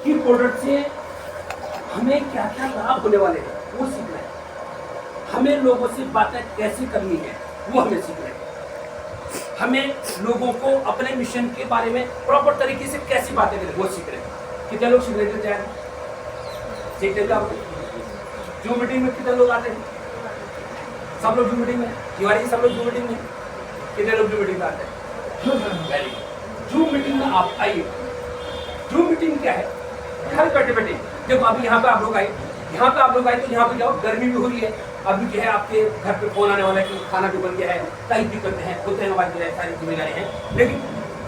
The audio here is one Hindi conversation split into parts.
कि प्रोडक्ट से हमें क्या क्या लाभ होने वाले हैं वो सीखना है, हमें लोगों से बातें कैसे करनी है वो हमें सीखना है, हमें लोगों को अपने मिशन के बारे में प्रॉपर तरीके से कैसी बातें करें वो सीख रहे हैं। कितने लोग सीख रहे थे तैयार सीखते थे आप? जूम मीटिंग में कितने लोग आते हैं? सब लोग जूम मीटिंग में, तिवारी सब लोग जूम मीटिंग में, कितने लोग जूम मीटिंग में आते हैं? Very good. जूम मीटिंग में आप आइए। जूम मीटिंग क्या है? घर बैठे बैठे देखो, अभी यहाँ पे आप लोग आए, यहाँ पे आप लोग आए तो यहाँ पे जाओ, गर्मी भी हो रही है, अभी जो है आपके घर पे फोन आने वाला है कि खाना भी बन गया है, कई दिक्कतें हैं, होते हैं, हमारी जो है सारी जिम्मेदारी हैं, लेकिन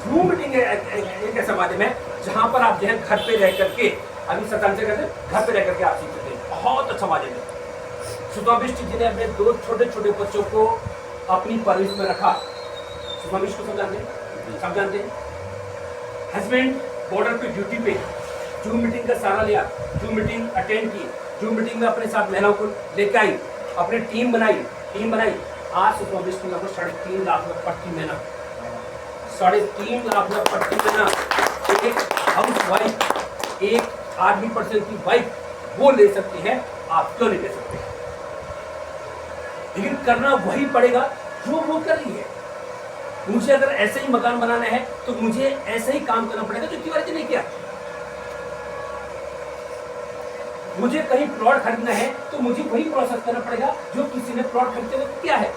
जूम मीटिंग एक ऐसा माध्यम है जहाँ पर आप जो है घर पे रह करके, अभी सत्संग से कहते हैं घर पे रह करके आप सीख सकते हैं। बहुत अच्छा माध्यम है। सुतोबिष्ट जी ने अपने 2 छोटे छोटे बच्चों को अपनी परवरिश में रखा। सुतोबिष्ट को सब जानते हैं। हस्बैंड बॉर्डर पे ड्यूटी पे, जूम मीटिंग का सहारा लिया, जूम मीटिंग अटेंड की, जूम मीटिंग में अपने साथ महिलाओं को लेकर आई, अपनी टीम बनाई। आज सुतोबिष्ट में लगभग 3.5 लाख रुपये प्रति महीना, 3.5 लाख रुपये प्रति महीना एक हाउस वाइफ, एक आर्मी पर्सन की वाइफ वो ले सकती है, आप क्यों नहीं ले सकते? लेकिन करना वही पड़ेगा जो वो कर रही है। मुझे अगर ऐसे ही मकान बनाना है तो मुझे ऐसे ही काम करना पड़ेगा जो तिवारी जी ने किया। मुझे कहीं प्लॉट खरीदना है तो मुझे वही प्रोसेस करना पड़ेगा जो किसी ने प्लॉट खरीदते वक्त किया है।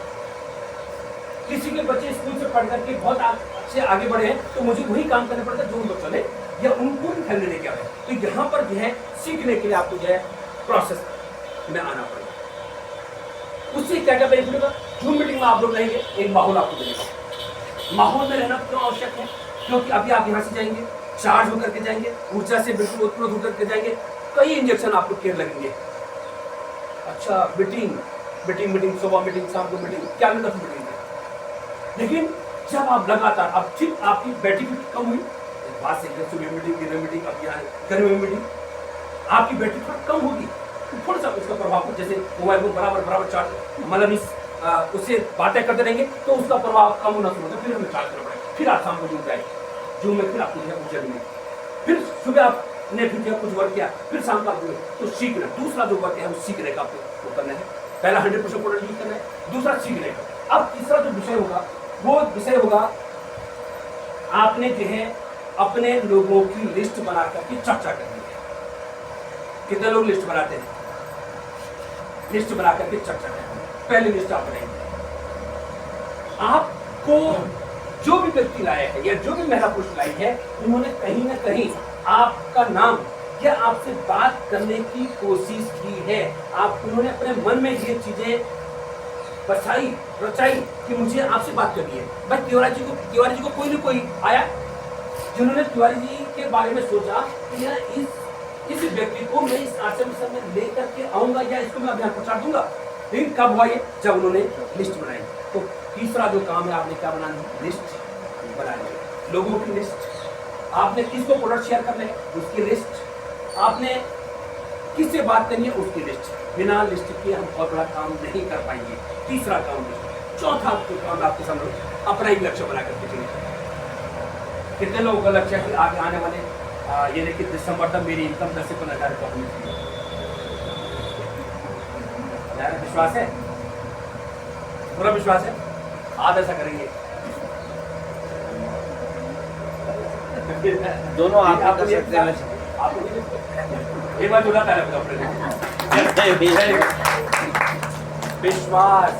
किसी के बच्चे स्कूल से पढ़ करके बहुत अच्छे आगे बढ़े हैं तो मुझे वही काम करना पड़ेगा जो उन बच्चों ने या उनको भी खरीदने लेके आए। तो यहाँ पर जो है सीखने के लिए आपको जो है प्रोसेस में आना पड़ेगा। उससे क्या क्या बेनिफिट होगा? जूम मीटिंग में आप लोग रहेंगे, एक माहौल आपको मिलेगा। माहौल में रहना क्यों आवश्यक है? क्योंकि अभी आप यहाँ से जाएंगे, चार्ज होकर के जाएंगे, ऊर्जा से बिल्कुल उत्पन्न होकर के जाएंगे, कई इंजेक्शन आपको केयर लगेंगे। अच्छा, मीटिंग सुबह मीटिंग, शाम को मीटिंग, क्या मतलब मीटिंग है? लेकिन जब आप लगातार, अब ठीक आपकी बैटरी कम हुई, बात से सुबह मीटिंग, दिन में मीटिंग, अब यहाँ गर्मी में मीटिंग, आपकी बैटरी थोड़ा कम होगी, थोड़ा सा उसका प्रभाव, जैसे मोबाइल को बराबर चार्ज, मतलब उससे बातें करते रहेंगे तो उसका प्रभाव कम होना शुरू होता है, फिर हमें चार्ज करना पड़ेगा, फिर आप शाम को जूम जाएंगे, जूम में फिर आपको ऊर्जा मिलेगी, फिर सुबह आपने फिर जो कुछ वर्क किया, फिर शाम का तो सीखना, दूसरा जो वर्क है वो सीखने का आपको वो करना है। पहला 100% प्रोडक्ट यूज करना है, दूसरा सीखने का। अब तीसरा जो विषय होगा वो विषय होगा आपने जो है अपने लोगों की लिस्ट बना करके चर्चा करनी है। कितने लोग लिस्ट बनाते हैं? लिस्ट बना करके चर्चा करनी है। पहली लिस्ट आप बनाएंगे, आपको जो भी व्यक्ति लाया है या जो भी महिला पुरुष लाई है, उन्होंने कहीं ना कहीं आपका नाम या आपसे बात करने की कोशिश की है। उन्होंने अपने मन में ये चीजें बसाई रचाई कि मुझे आपसे बात करनी है। भाई तिवारी जी को कोई ना कोई आया जिन्होंने तिवारी जी के बारे में सोचा कि यार इस व्यक्ति को मैं इस आश्रम में लेकर के आऊंगा या इसको मैं अभियान प्रचार दूंगा। लेकिन कब हुआ ये? जब उन्होंने लिस्ट बनाई। तो तीसरा जो काम है, आपने क्या बनानी? लिस्ट बनानी, लोगों की लिस्ट। आपने किसको प्रोडक्ट शेयर करना है, उसकी लिस्ट। आपने किससे बात करनी है, उसकी लिस्ट। बिना लिस्ट के हम बहुत बड़ा काम नहीं कर पाएंगे। तीसरा काम लिस्ट। चौथा जो काम आपके सामने, अपना एक लक्ष्य बना करके चलिए। कितने लोगों का लक्ष्य है कि आगे आने वाले ये देखिए दिसंबर तक मेरी इनकम 10 से 15 हज़ार होनी चाहिए? विश्वास है? पूरा विश्वास है? आज ऐसा करेंगे दोनों आप कर सकते हैं। एक बार जुड़ा था विश्वास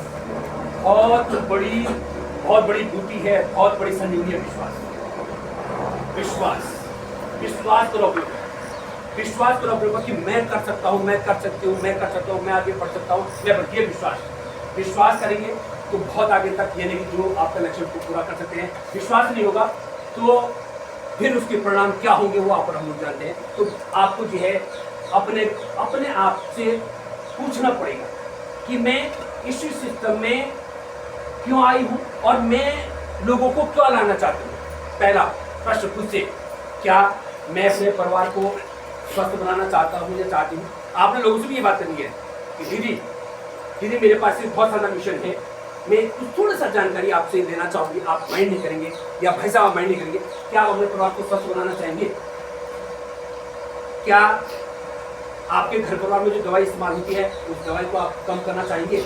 बहुत बड़ी बूटी है, बहुत बड़ी संजीवनी है विश्वास। विश्वास करो अपने, विश्वास करो अपने कि मैं कर सकता हूँ, मैं कर सकती हूँ, मैं कर सकता हूँ, मैं आगे बढ़ सकता हूँ। ये विश्वास करेंगे तो बहुत आगे तक, यानी कि जो आपका लक्ष्य को पूरा कर सकते हैं। विश्वास नहीं होगा तो फिर उसके परिणाम क्या होंगे वो आप और हम लोग जानते हैं। तो आपको जो है अपने आप से पूछना पड़ेगा कि मैं इस सिस्टम में क्यों आई हूँ और मैं लोगों को क्यों लाना चाहती हूँ। पहला प्रश्न खुद से, क्या मैं अपने परिवार को स्वस्थ बनाना चाहता हूँ या चाहती हूँ। आपने लोगों से भी ये बात करनी है कि दीदी मेरे पास से बहुत सारा मिशन है, मैं थोड़ा सा जानकारी आपसे लेना चाहूँगी, आप माइंड नहीं करेंगे, या भाई साहब माइंड नहीं करेंगे, क्या आप अपने परिवार को स्वस्थ बनाना चाहेंगे? क्या आपके घर परिवार में जो दवाई इस्तेमाल होती है उस दवाई को आप कम करना चाहेंगे?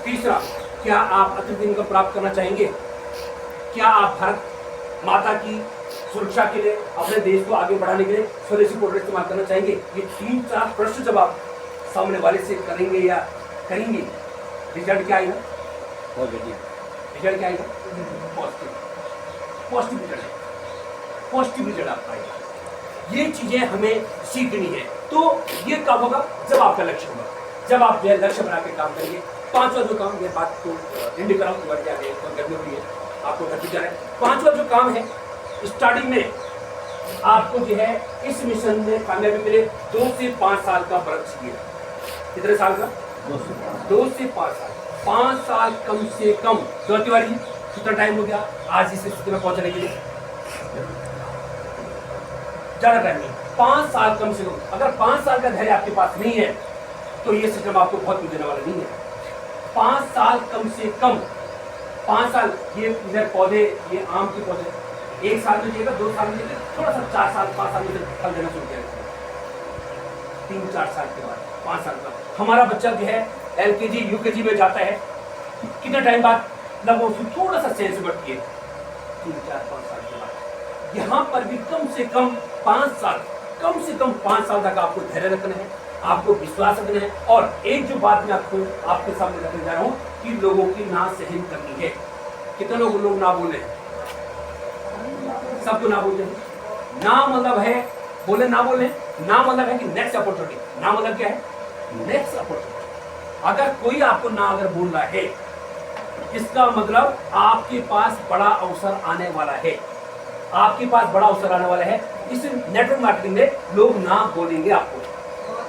तीसरा, क्या आप अतिरिक्त इनकम प्राप्त करना चाहेंगे? क्या आप भारत माता की सुरक्षा के लिए, अपने देश को आगे बढ़ाने के लिए स्वदेशी प्रोडक्ट इस्तेमाल करना चाहेंगे? ये 3-4 प्रश्न जब आप सामने वाले से करेंगे या करेंगे, रिजल्ट क्या आएगा? रिजल्ट क्या आएगा? पॉजिटिव रिजल्ट है, पॉजिटिव रिजल्ट आपका आएगा। ये चीजें हमें सीखनी है। तो ये कब होगा? जब आपका लक्ष्य होगा, जब आप जो है लक्ष्य बना के काम करेंगे। पांचवा जो काम, ये बात को इंड कराऊं तो बढ़ जाए तो गर्मी हुई है, आपको घर जा रहा है। पांचवा जो काम है, स्टार्टिंग में आपको जो है इस मिशन में कामयाबी के लिए 2 से 5 साल का वर्क चाहिए। कितने साल का? 2 से 5 साल। 5 साल कम से कम। तो तिवारी कितना टाइम हो गया आज इस स्थिति में पहुंचने के लिए? ज्यादा टाइम नहीं, 5 साल कम से कम। अगर 5 साल का धैर्य आपके पास नहीं है तो ये सिस्टम आपको बहुत कुछ देने वाला नहीं है। 5 साल कम से कम, 5 साल। ये इधर पौधे, ये आम के पौधे 1 साल में देगा, 2 साल में देगा, थोड़ा सा 4 साल 5 साल में फल देना शुरू किया, 3-4 साल के बाद 5 साल का। हमारा बच्चा जो है LKG UKG में जाता है, कितना टाइम बाद लगभग उसको थोड़ा सा सेंस बढ़ती है, 3-4-5 साल के बाद। यहाँ पर भी कम से कम 5 साल, कम से कम 5 साल तक आपको धैर्य रखना है, आपको विश्वास रखना है। और एक जो बात मैं आपके सामने रखने जा रहा हूँ कि लोगों की ना सहन करनी है। कितने लोग ना बोले? सबको ना बोले। ना मतलब है बोले ना बोले, ना मतलब है कि नेक्स्ट अपॉर्चुनिटी। ना मतलब क्या है? Next opportunity. अगर कोई आपको ना अगर बोल रहा है, इसका मतलब आपके पास बड़ा अवसर आने वाला है, आपके पास बड़ा अवसर आने वाला है। इस नेटवर्क मार्केटिंग में लोग ना बोलेंगे आपको।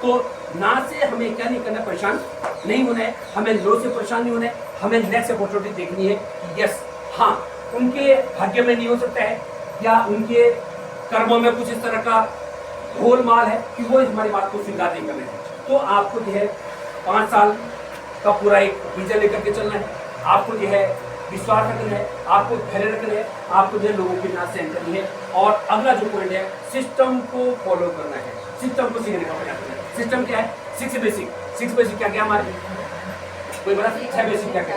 तो ना से हमें क्या नहीं करना, परेशान नहीं होना है, हमें लो से परेशान नहीं होना है, हमें नेक्स्ट अपॉर्चुनिटी देखनी है कि यस, हाँ, उनके भाग्य में नहीं हो सकता है या उनके कर्मों में कुछ इस तरह का गोलमाल है कि वो हमारी बात को स्वीकार नहीं कर रहे हैं। तो आपको जो है 5 साल का पूरा एक विजन लेकर के चलना है, आपको जो है विश्वास रखना है, आपको धैर्य रखना है, आपको जो है लोगों की ना सहन करनी है। और अगला जो पॉइंट है, सिस्टम को फॉलो करना है, सिस्टम को सीखने का प्रयास करना है। सिस्टम क्या है? 6 बेसिक क्या क्या हमारे कोई बता सकता? 6 बेसिक क्या क्या?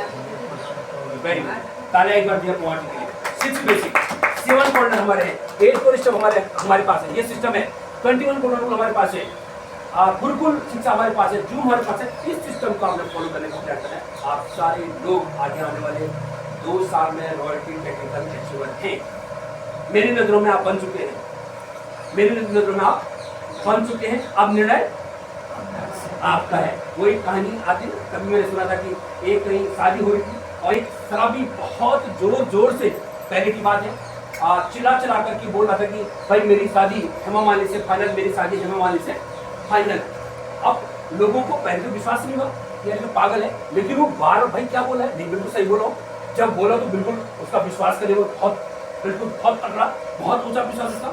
वेरी गुड, तालियां एक बार दिया पहुंच के लिए। 6 बेसिक, 7 कॉर्नर हमारे हैं, 8 कोर सिस्टम हमारे पास है, ये सिस्टम है। 21 कॉर्नर हमारे पास है, गुरुकुल शिक्षा हमारे पास है, जूम हमारे पास है। इस सिस्टम को हमने फॉलो करने का प्रयास करना है। आप सारे लोग आगे आने वाले 2 साल में रॉयल्टी टेक्निकल अचीवर हैं। मेरी नजरों में आप बन चुके हैं, मेरी नजरों में आप बन चुके हैं। अब निर्णय आपका है। वो एक कहानी आती है, कभी मैंने सुना था कि एक कहीं शादी हो रही थी और एक शराबी बहुत जोर से, पहले की बात है, चिल्ला करके बोल रहा था कि भाई मेरी शादी हेमा मालिनी से फाइनल, मेरी शादी हेमा मालिनी से फाइनल। अब लोगों को पहले तो विश्वास नहीं हुआ, यार तो पागल है, लेकिन वो बार भाई क्या बोला है, नहीं बिल्कुल सही बोला। जब बोला तो बिल्कुल उसका विश्वास करे, वो बहुत तगड़ा, बहुत ऊंचा विश्वास उसका।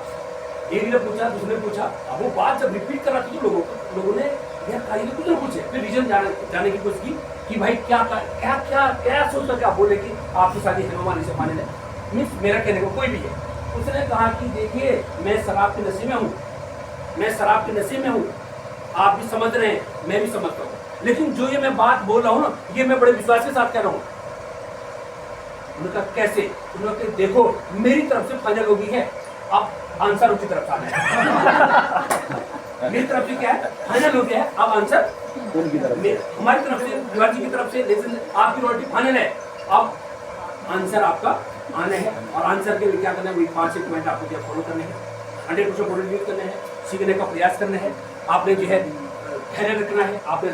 एक ने पूछा, दूसरे ने पूछा, अब वो बात जब रिपीट कर रहा था तो लोगों ने यार कारीगर कुछ नहीं पूछे, फिर रीजन जाने की कोशिश की कि भाई क्या सोच करके आप बोले कि आपकी शादी हेमा मालिनी से फाइनल है। मीन्स मेरा कहने को कोई भी है। उसने कहा कि देखिए मैं शराब के नशे में हूँ, मैं शराब के नशे में हूँ, आप भी समझ रहे हैं, मैं भी समझता हूँ, लेकिन जो ये मैं बात बोल रहा हूँ ना, ये मैं बड़े विश्वास के साथ कह रहा हूँ। उन्होंने कहा कैसे? उन्होंने कहा देखो मेरी तरफ से फाइनल हो गई है, अब आंसर उनकी तरफ आना है। मेरी तरफ से क्या है? फाइनल हो गया है, अब आंसर उनकी तरफ, हमारी तरफ से, तिवारी जी की तरफ से, लेकिन आपकी रॉयल्टी फाइनल है, अब आंसर आपका आना है। और आंसर के लिए क्या करना है? वही 5 पॉइंट आपको जो फॉलो करने हैं, 100% प्रोडक्ट यूज करने हैं, सीखने का प्रयास करना है, आपने जो है धैर्य रखना है, आपने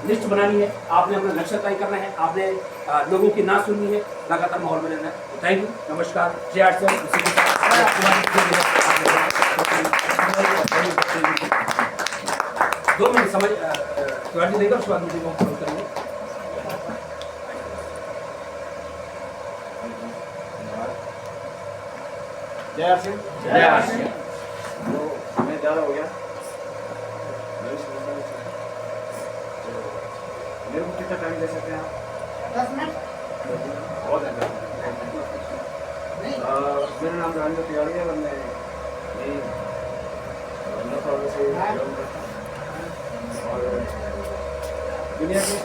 लिस्ट बनानी है, आपने अपना लक्ष्य तय करना है, आपने लोगों की ना सुननी है, लगातार माहौल में रहना है। थैंक यू, नमस्कार, जय आर्ट सर। 2 मिनट समझ तिवारी देगा, उसके बाद मुझे वो फॉलो करेंगे। जय आर सिंह, जय आर सिंह। तो मैं ज़्यादा हो गया, मेरे को कितना टाइम दे सकते हैं आप? 10 मिनट। बहुत ज़्यादा। मेरा नाम राजेंद्र तिवारी है और मैं यही दुनिया के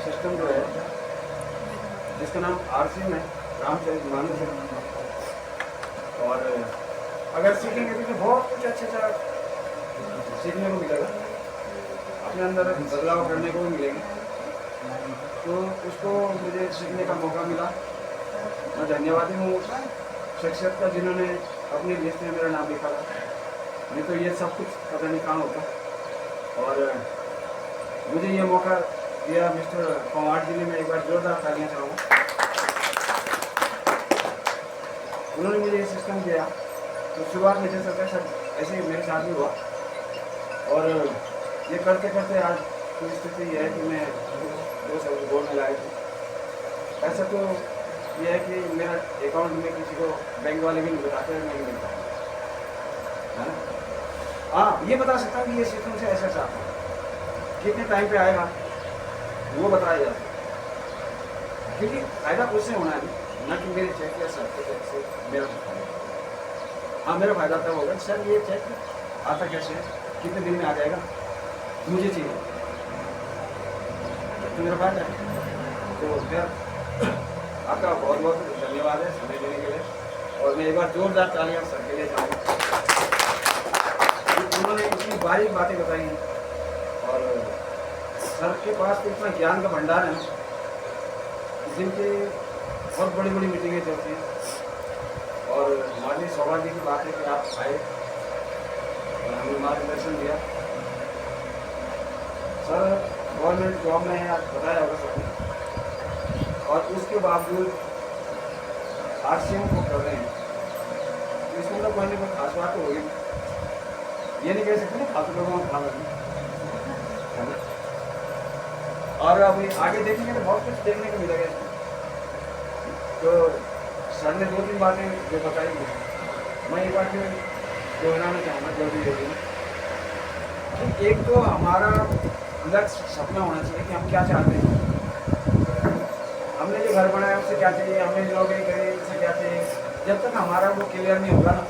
सिस्टम जो है जिसका नाम RCM है, रामचरित मानस है। और अगर सीखेंगे तो बहुत कुछ अच्छा सीखने को मिलेगा, अपने अंदर बदलाव करने को भी मिलेगा। तो उसको मुझे सीखने का मौका मिला। मैं धन्यवादी हूँ उस शख्सियत का जिन्होंने अपनी लिस्ट में मेरा नाम लिखा था, नहीं तो ये सब कुछ पता नहीं कहाँ होता। और मुझे ये मौका दिया मिस्टर पवार जी ने, मैं एक बार जोरदार तालियां चाहूँगा। उन्होंने मुझे ये सिस्टम दिया, तो शुरुआत में जैसा कैसा ऐसे ही मेरे साथ भी हुआ। और ये करते करते आज की स्थिति ये है कि मैं 2 साल बोल में लाया था। ऐसा तो ये है कि मेरा अकाउंट में किसी को बैंक वाले भी नहीं बताते हैं, नहीं मिलता है ना। हाँ, ये बता सकता हूँ कि ये सिस्टम से ऐसा आता है, कितने टाइम पे आएगा वो बताया जाता है। क्योंकि फायदा उससे होना है ना कि मेरे चेक या सर्टिफिकेट से मेरा फायदा। हाँ, मेरा फायदा तब होगा सर ये चेक आता कैसे है, कितने दिन में आ जाएगा, मुझे चाहिए, तो मेरा फायदा है। तो फिर आपका बहुत बहुत धन्यवाद है समय देने के लिए। और मैं एक बार जोरदार तालियां सर के लिए चाहूँगा। उन्होंने इतनी बारीक बातें बताई हैं और सर के पास तो इतना ज्ञान का भंडार है ना, जिनकी बहुत बड़ी बड़ी मीटिंगें चलती हैं। और हमारे लिए सौभाग्य की बात है कि आप आए और हमें मार्गदर्शन दिया। सर गवर्नमेंट जॉब में है, आप बताया होगा सबने, और उसके बावजूद RCM को कर रहे हैं, तो इसमें तो कोई ना कोई खास बात तो होगी। ये नहीं कह सकते ना फालतू लोगों को खाना है ना। और अभी आगे देखेंगे तो बहुत कुछ देखने को मिलेगा इसमें। तो सर ने 2-3 बातें जो बताई हैं, मैं एक बार फिर दोहराना चाहूँगा जल्दी जल्दी में। कि एक तो हमारा अंदर सपना होना चाहिए कि हम क्या चाहते हैं, हमने जो घर बनाया उससे क्या चाहिए, हमने जो नौकरी करी उससे क्या चाहिए। जब तक हमारा वो क्लियर नहीं होगा ना,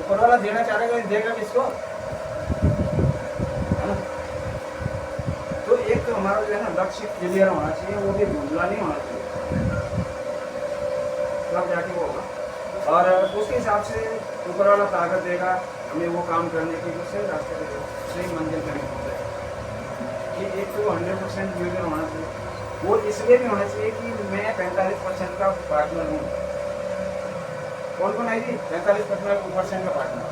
ऊपर वाला देना चाहेगा, देगा किसको, है ना। तो एक तो हमारा जो है ना लक्ष्य क्लियर होना चाहिए, वो भी धुंधला नहीं होना चाहिए, तब जाके वो होगा। और उसके हिसाब से ऊपर वाला ताकत देगा हमें वो काम करने की, जो सही रास्ते पे सही मंजिल पे पहुँचे। कि एक तो 100% यूजर होना चाहिए। वो इसलिए भी होना चाहिए कि मैं 45% का पार्टनर हूँ। कौन कौन है जी 45% का पार्टनर?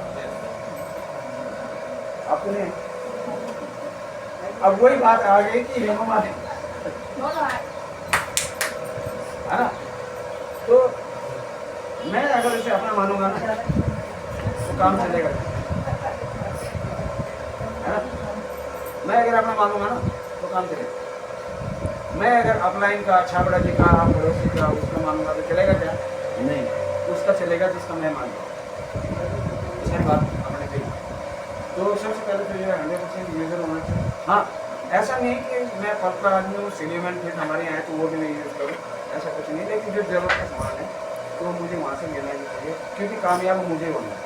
आपको नहीं? अब वही बात आ गई कि हेमा है ना। तो मैं अगर इसे अपना मानूंगा ना तो काम चलेगा, है ना। मैं अगर अपना मानूंगा ना तो काम चलेगा। मैं अगर अपलाइन का, छाबड़ा जी का, पड़ोसी का, उसका मानूंगा तो चलेगा क्या? नहीं, उसका चलेगा जिसका मैं मानूंगा। सारी बात अपने कही। तो सबसे पहले तो ये 100% यूजर होना चाहिए। हाँ, ऐसा नहीं कि मैं पक्का आदमी हूँ, सिनेमैन फिर हमारे यहाँ तो वो भी नहीं यूज़ करूँ, ऐसा कुछ नहीं। लेकिन जो जरूरत का सामान है तो मुझे वहाँ से लेना ही चाहिए, क्योंकि कामयाब मुझे होना है।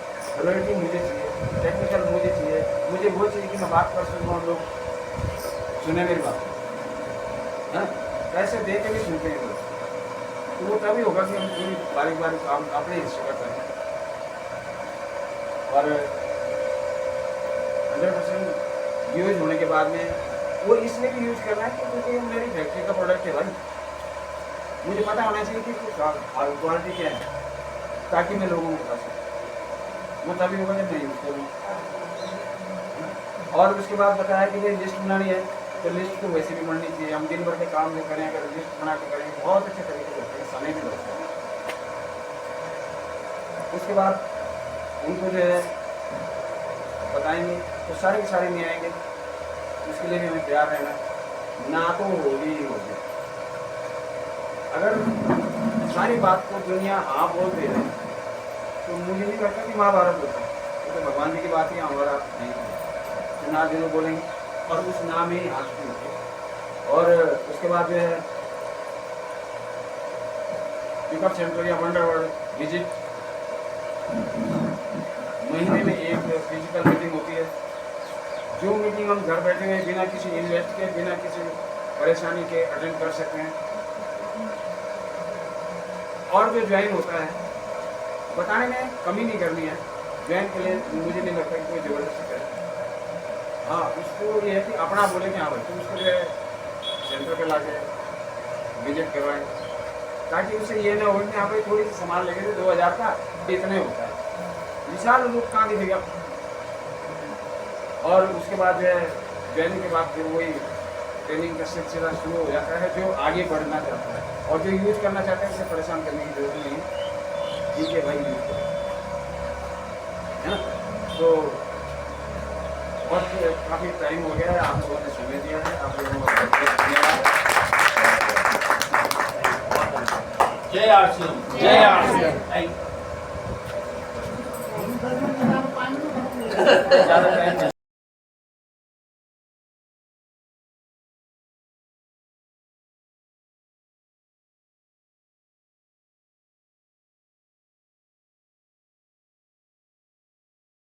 रॉयल्टी मुझे चाहिए, टेक्निकल मुझे चाहिए, मुझे वो चाहिए कि मैं बात कर सकूँ और लोग सुने मेरी बात, है ना। पैसे दे के भी सुनते हैं लोग, तो वो तभी होगा कि हम पूरी बारीक बारीक काम अपने हिस्से का करें। और 100% यूज होने के बाद में वो इसलिए भी यूज करना है क्योंकि मेरी फैक्ट्री का प्रोडक्ट है भाई, मुझे पता होना चाहिए कि क्वालिटी क्या है, ताकि मैं लोगों को बता सकूँ। वो तभी होगा जब मैं यूज़ करूँ। और उसके बाद बताया कि भाई लिस्ट बनानी है, तो लिस्ट तो वैसे भी बननी चाहिए। हम दिन भर के काम जो करें, अगर लिस्ट बना के करेंगे बहुत अच्छे तरीके से होते हैं, समय भी लगता है। उसके बाद उनको जो है बताएंगे तो सारे के सारे नहीं आएंगे, उसके लिए भी हमें तैयार रहना, ना तो होगी ही होगी। अगर सारी बात को दुनिया हाँ बोल दे रहे तो मुझे नहीं लगता कि महाभारत होता है, तो भगवान जी की बात ही हमारा नहीं है। तो ना दिनों बोलेंगे और उस नाम में ही हाथ भी होते। और उसके बाद जो है पिकअप सेंटर या वंडर वर्ल्ड विजिट, महीने में एक फिजिकल मीटिंग होती है, जो मीटिंग हम घर बैठे हुए बिना किसी इन्वेस्ट के, बिना किसी परेशानी के अटेंड कर सकते हैं। और जो ज्वाइन होता है, बताने में कमी नहीं करनी है, ज्वाइन के लिए मुझे नहीं लगता कि कोई ज़बरदस्ती करे। हाँ, उसको ये है कि अपना बोले कि हाँ भाई तुम उसको जो है सेंटर पे ला के विजिट करवाएं, ताकि उससे ये ना हो कि हाँ भाई थोड़ी सी सामान लेके थे 2000 का, इतने होता है, विशाल रूप कहाँ दिखेगा। और उसके बाद जो है ज्वाइनिंग के बाद फिर वही ट्रेनिंग का सिलसिला शुरू हो जाता है। जो आगे बढ़ना चाहता है और जो यूज करना चाहता है, उसे परेशान करने की जरूरत नहीं है, ठीक है भाई यूज करो, है ना। तो और काफ़ी टाइम हो गया है, आप लोगों ने समय दिया है, आप लोगों का धन्यवाद। जय RCM, जय RCM। ज़्यादा टाइम